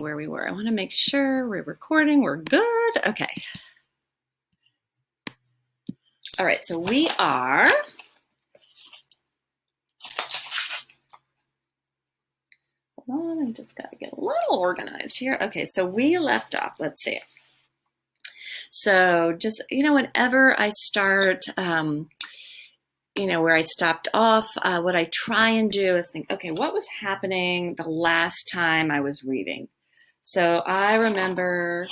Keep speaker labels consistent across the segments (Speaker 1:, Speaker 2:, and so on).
Speaker 1: Where we were. I want to make sure we're recording. We're good. Okay. All right. So we are. Hold on. I just got to get a little organized here. Okay. So we left off. Let's see. So just, whenever I start, where I stopped off, what I try and do is think, okay, what was happening the last time I was reading? So I remember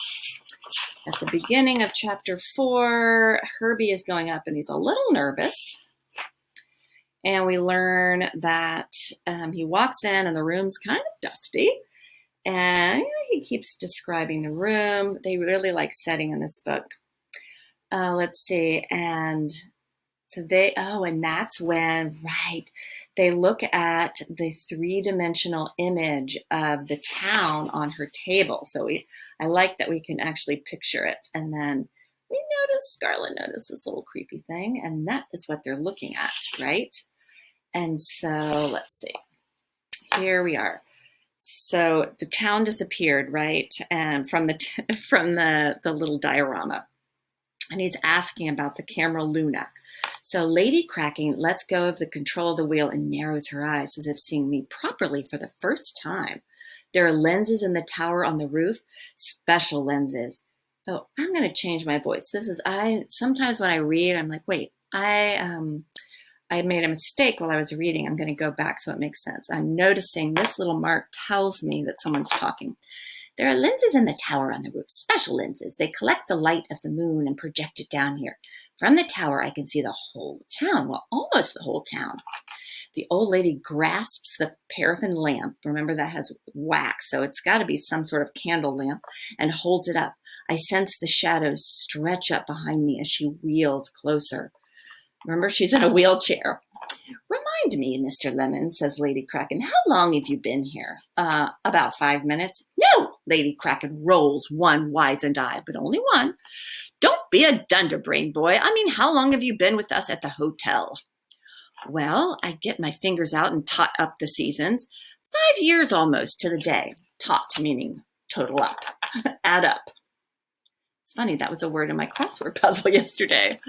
Speaker 1: at the beginning of chapter 4, Herbie is going up and he's a little nervous. And we learn that he walks in and the room's kind of dusty. And he keeps describing the room. They really like setting in this book. Let's see. And so and that's when, they look at the 3-dimensional image of the town on her table. So I like that we can actually picture it. And then Scarlett noticed this little creepy thing, and that is what they're looking at, right? And so let's see. Here we are. So the town disappeared, right? And from the little diorama. And he's asking about the camera Luna. So Lady Kraken lets go of the control of the wheel and narrows her eyes as if seeing me properly for the first time. There are lenses in the tower on the roof, special lenses. Oh, I'm going to change my voice. Sometimes when I read, I'm like, wait, I made a mistake while I was reading. I'm going to go back so it makes sense. I'm noticing this little mark tells me that someone's talking. There are lenses in the tower on the roof, special lenses. They collect the light of the moon and project it down here. From the tower, I can see the whole town. Well, almost the whole town. The old lady grasps the paraffin lamp. Remember, that has wax, so it's got to be some sort of candle lamp, and holds it up. I sense the shadows stretch up behind me as she wheels closer. Remember, she's in a wheelchair. Remind me, Mr. Lemon, says Lady Kraken, how long have you been here? About 5 minutes. No, Lady Kraken rolls one wizened eye, but only one. Don't be a dunderbrain, boy. I mean, how long have you been with us at the hotel? Well, I get my fingers out and tot up the seasons. 5 years almost to the day. Tot meaning total up, add up. It's funny, that was a word in my crossword puzzle yesterday.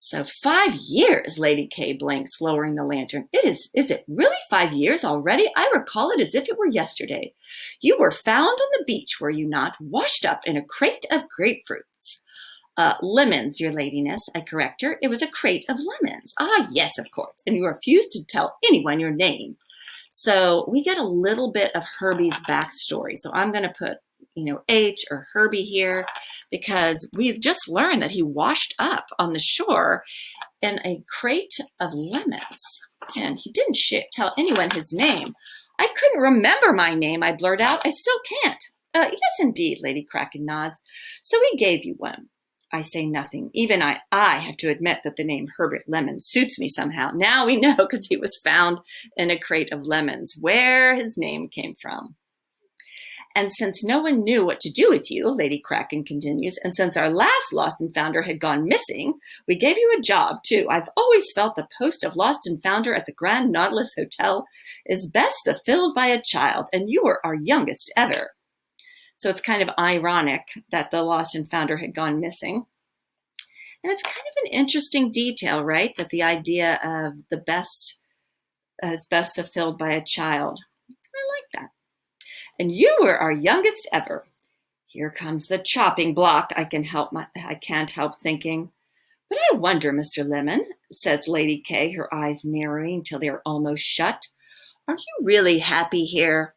Speaker 1: So 5 years, Lady K blinks, lowering the lantern. Is it really 5 years already? I recall it as if it were yesterday. You were found on the beach, were you not, washed up in a crate of grapefruits? Lemons, your ladiness, I correct her. It was a crate of lemons. Ah, yes, of course. And you refused to tell anyone your name. So we get a little bit of Herbie's backstory. So I'm going to put H or Herbie here, because we've just learned that he washed up on the shore in a crate of lemons, and he didn't tell anyone his name. I couldn't remember my name, I blurt out. I still can't. Yes, indeed, Lady Kraken nods. So we gave you one. I say nothing. Even I have to admit that the name Herbert Lemon suits me somehow. Now we know, because he was found in a crate of lemons, where his name came from. And since no one knew what to do with you, Lady Kraken continues, and since our last lost and founder had gone missing, we gave you a job, too. I've always felt the post of lost and founder at the Grand Nautilus Hotel is best fulfilled by a child, and you were our youngest ever. So it's kind of ironic that the lost and founder had gone missing. And it's kind of an interesting detail, right? That the idea of the best is best fulfilled by a child. I like that. And you were our youngest ever. Here comes the chopping block, I can't help thinking. But I wonder, Mr. Lemon, says Lady K, her eyes narrowing till they are almost shut. Are you really happy here?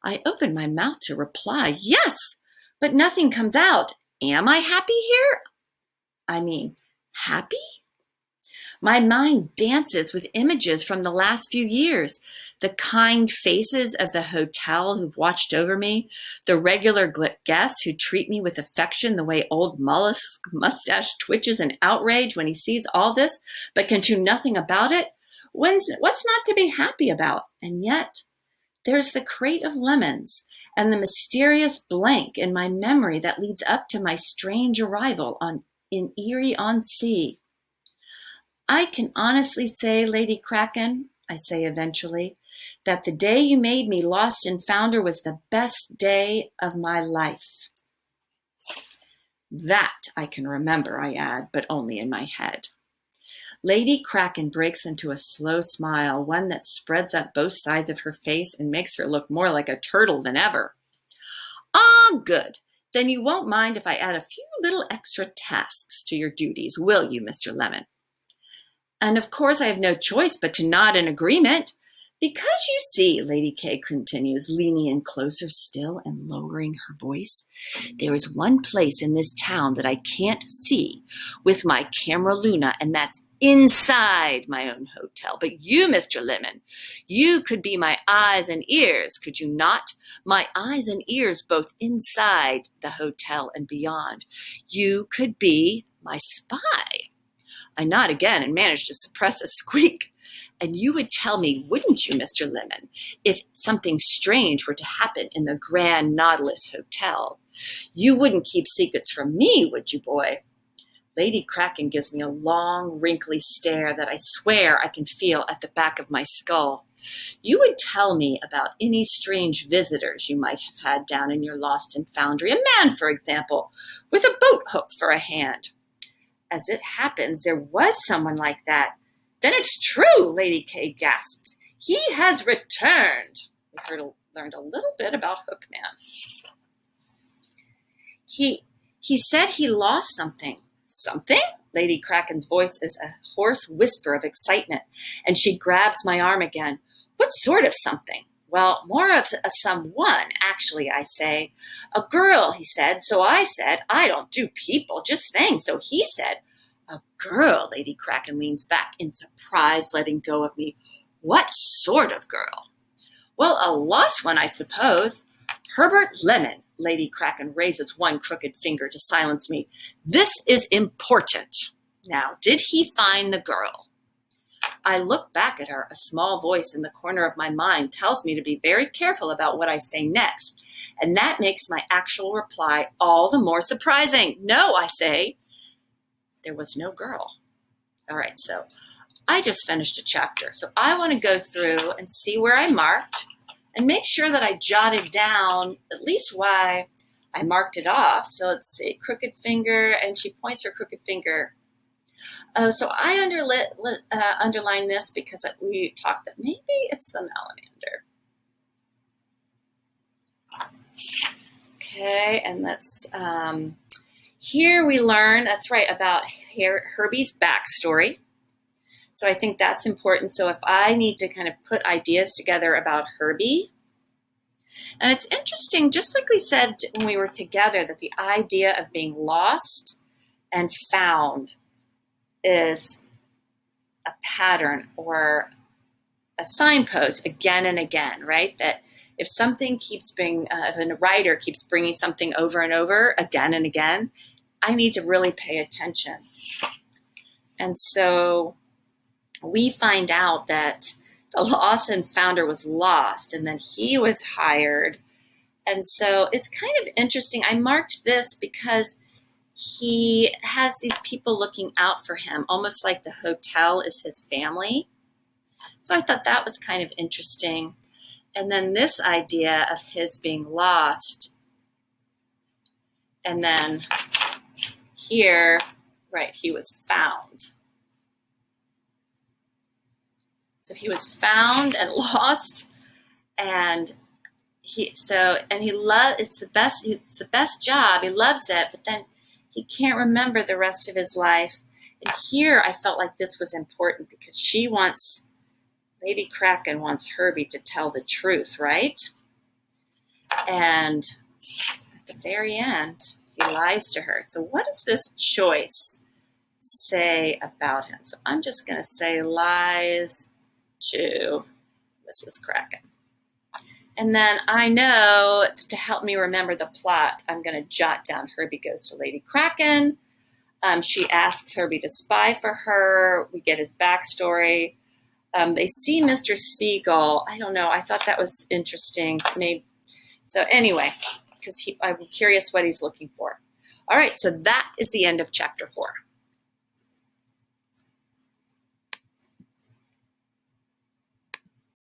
Speaker 1: I open my mouth to reply, yes, but nothing comes out. Am I happy here? I mean, happy? My mind dances with images from the last few years. The kind faces of the hotel who've watched over me, the regular guests who treat me with affection the way old Mollusk Mustache twitches in outrage when he sees all this, but can do nothing about it. What's not to be happy about? And yet, there's the crate of lemons and the mysterious blank in my memory that leads up to my strange arrival in Erie-on-Sea. I can honestly say, Lady Kraken, I say eventually, that the day you made me lost and founder was the best day of my life. That I can remember, I add, but only in my head. Lady Kraken breaks into a slow smile, one that spreads up both sides of her face and makes her look more like a turtle than ever. Ah, good. Then you won't mind if I add a few little extra tasks to your duties, will you, Mr. Lemon? And of course I have no choice but to nod in agreement. Because you see, Lady K continues, leaning in closer still and lowering her voice, there is one place in this town that I can't see with my camera Luna, and that's inside my own hotel. But you, Mr. Lemon, you could be my eyes and ears, could you not? My eyes and ears both inside the hotel and beyond. You could be my spy. I nod again and manage to suppress a squeak. And you would tell me, wouldn't you, Mr. Lemon, if something strange were to happen in the Grand Nautilus Hotel? You wouldn't keep secrets from me, would you, boy? Lady Kraken gives me a long, wrinkly stare that I swear I can feel at the back of my skull. You would tell me about any strange visitors you might have had down in your lost and foundry. A man, for example, with a boat hook for a hand. As it happens, there was someone like that. Then it's true, Lady K gasps. He has returned. We learned a little bit about Hookman. He said he lost something. Something? Lady Kraken's voice is a hoarse whisper of excitement, and she grabs my arm again. What sort of something? Well, more of a someone, actually, I say. A girl, he said. So I said, I don't do people, just things. So he said, a girl. Lady Kraken leans back in surprise, letting go of me. What sort of girl? Well, a lost one, I suppose. Herbert Lemon. Lady Kraken raises one crooked finger to silence me. This is important. Now, did he find the girl? I look back at her. A small voice in the corner of my mind tells me to be very careful about what I say next. And that makes my actual reply all the more surprising. No, I say. There was no girl. All right, so I just finished a chapter. So I want to go through and see where I marked and make sure that I jotted down at least why I marked it off. So let's see, crooked finger, and she points her crooked finger. So I underline this because we talked that maybe it's the Malamander. Okay, and let's... here we learn, that's right, about Herbie's backstory. So I think that's important. So if I need to kind of put ideas together about Herbie, and it's interesting, just like we said when we were together, that the idea of being lost and found is a pattern or a signpost again and again, right? That if something keeps if a writer keeps bringing something over and over again and again, I need to really pay attention. And so we find out that the lost and founder was lost, and then he was hired. And so it's kind of interesting. I marked this because he has these people looking out for him, almost like the hotel is his family. So I thought that was kind of interesting. And then this idea of his being lost. And then here, right, he was found. So he was found and lost, and it's the best job. He loves it, but then he can't remember the rest of his life. And here I felt like this was important because Lady Kraken wants Herbie to tell the truth, right? And at the very end, he lies to her. So what does this choice say about him? So I'm just going to say lies to Mrs. Kraken. And then I know to help me remember the plot, I'm going to jot down Herbie goes to Lady Kraken. She asks Herbie to spy for her. We get his backstory. They see Mr. Seagull. I don't know. I thought that was interesting. Maybe. So anyway, because I'm curious what he's looking for. All right, so that is the end of chapter 4.